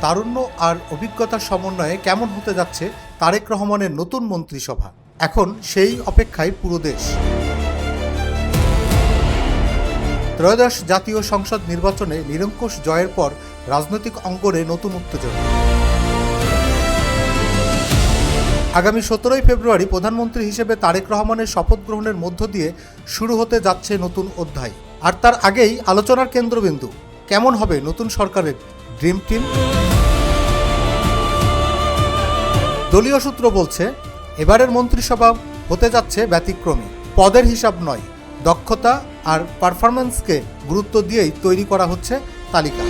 তারুণ্য আর অভিজ্ঞতার সমন্বয়ে কেমন হতে যাচ্ছে তারেক রহমানের নতুন মন্ত্রিসভা, এখন সেই অপেক্ষায় পুরো দেশ। ত্রয়োদশ জাতীয় সংসদ নির্বাচনে নিরঙ্কুশ জয়ের পর রাজনৈতিক অঙ্গনে নতুন উত্তেজনা। আগামী 17ই ফেব্রুয়ারি প্রধানমন্ত্রী হিসেবে তারেক রহমানের শপথ গ্রহণের মধ্য দিয়ে শুরু হতে যাচ্ছে নতুন অধ্যায়। আর তার আগেই আলোচনার কেন্দ্রবিন্দু কেমন হবে নতুন সরকারের ড্রিম টিম। দলীয় সূত্র বলছে, এবারের মন্ত্রিসভা হতে যাচ্ছে ব্যতিক্রমী। পদের হিসাব নয়, দক্ষতা আর পারফরম্যান্সকে গুরুত্ব দিয়েই তৈরি করা হচ্ছে তালিকা।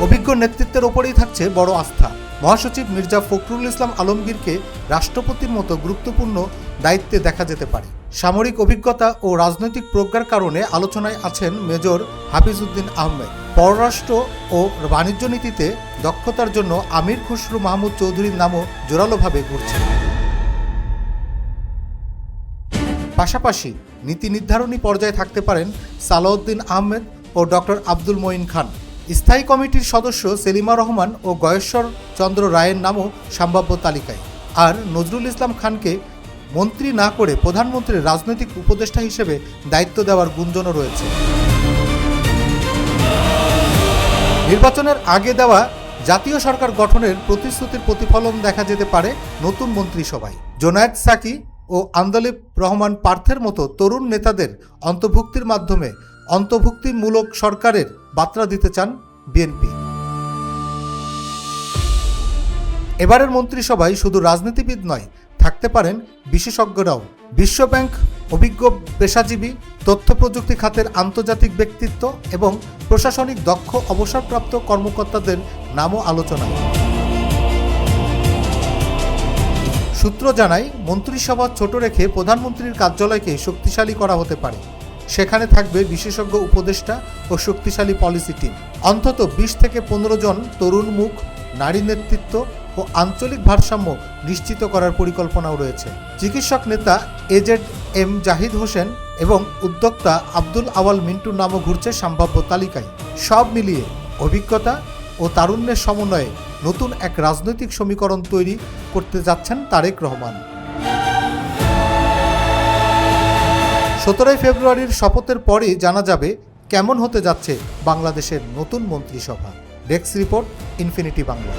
অভিজ্ঞ নেতৃত্বের ওপরেই থাকছে বড় আস্থা। মহাসচিব মির্জা ফখরুল ইসলাম আলমগীরকে রাষ্ট্রপতির মতো গুরুত্বপূর্ণ দায়িত্বে দেখা যেতে পারে। সামরিক অভিজ্ঞতা ও রাজনৈতিক প্রজ্ঞার কারণে আলোচনায় আছেন মেজর হাফিজউদ্দিন আহমেদ। পররাষ্ট্র ও বাণিজ্য নীতিতে দক্ষতার জন্য আমির খসরু মাহমুদ চৌধুরীর নামও জোরালোভাবে ঘুরছে। পাশাপাশি নীতি নির্ধারণী পর্যায়ে থাকতে পারেন সালাউদ্দিন আহমেদ ও ডক্টর আব্দুল মঈন খান। স্থায়ী কমিটির সদস্য সেলিমা রহমান ও গয়েশ্বর চন্দ্র রায়ের নামও সম্ভাব্য তালিকায়। আর নজরুল ইসলাম খানকে মন্ত্রী না করে প্রধানমন্ত্রীর রাজনৈতিক উপদেষ্টা হিসেবে দায়িত্ব দেওয়ার গুঞ্জনও রয়েছে। নির্বাচনের আগে দেওয়া জাতীয় সরকার গঠনের প্রতিশ্রুতির প্রতিফলন দেখা যেতে পারে নতুন মন্ত্রিসভায়। জোনায়েদ সাকি ও আন্দোলিব রহমান পার্থের মতো তরুণ নেতাদের অন্তর্ভুক্তির মাধ্যমে অন্তর্ভুক্তিমূলক সরকারের বার্তা দিতে চান বিএনপি। এবারের মন্ত্রিসভায় শুধু রাজনীতিবিদ নয়, থাকতে পারেন বিশেষজ্ঞরাও। বিশ্বব্যাংক অভিজ্ঞ পেশাজীবী, তথ্য প্রযুক্তি খাতের আন্তর্জাতিক ব্যক্তিত্ব এবং প্রশাসনিক দক্ষ অবসরপ্রাপ্ত কর্মকর্তাদের নামও আলোচনায়। সূত্র জানায়, মন্ত্রিসভা ছোট রেখে প্রধানমন্ত্রীর কার্যালয়কে শক্তিশালী করা হতে পারে। সেখানে থাকবে বিশেষজ্ঞ উপদেষ্টা ও শক্তিশালী পলিসি টিম। অন্তত 20 থেকে 15 জন তরুণ মুখ, নারী নেতৃত্ব ও আঞ্চলিক ভারসাম্য নিশ্চিত করার পরিকল্পনাও রয়েছে। চিকিৎসক নেতা AZM জাহিদ হোসেন এবং উদ্যোক্তা আব্দুল আওয়াল মিন্টুর নামও ঘুরছে সম্ভাব্য তালিকায়। সব মিলিয়ে অভিজ্ঞতা ও তারুণ্যের সমন্বয়ে নতুন এক রাজনৈতিক সমীকরণ তৈরি করতে যাচ্ছেন তারেক রহমান। 17ই ফেব্রুয়ারির শপথের পরই জানা যাবে কেমন হতে যাচ্ছে বাংলাদেশের নতুন মন্ত্রিসভা। Desk report, infinity Bangla.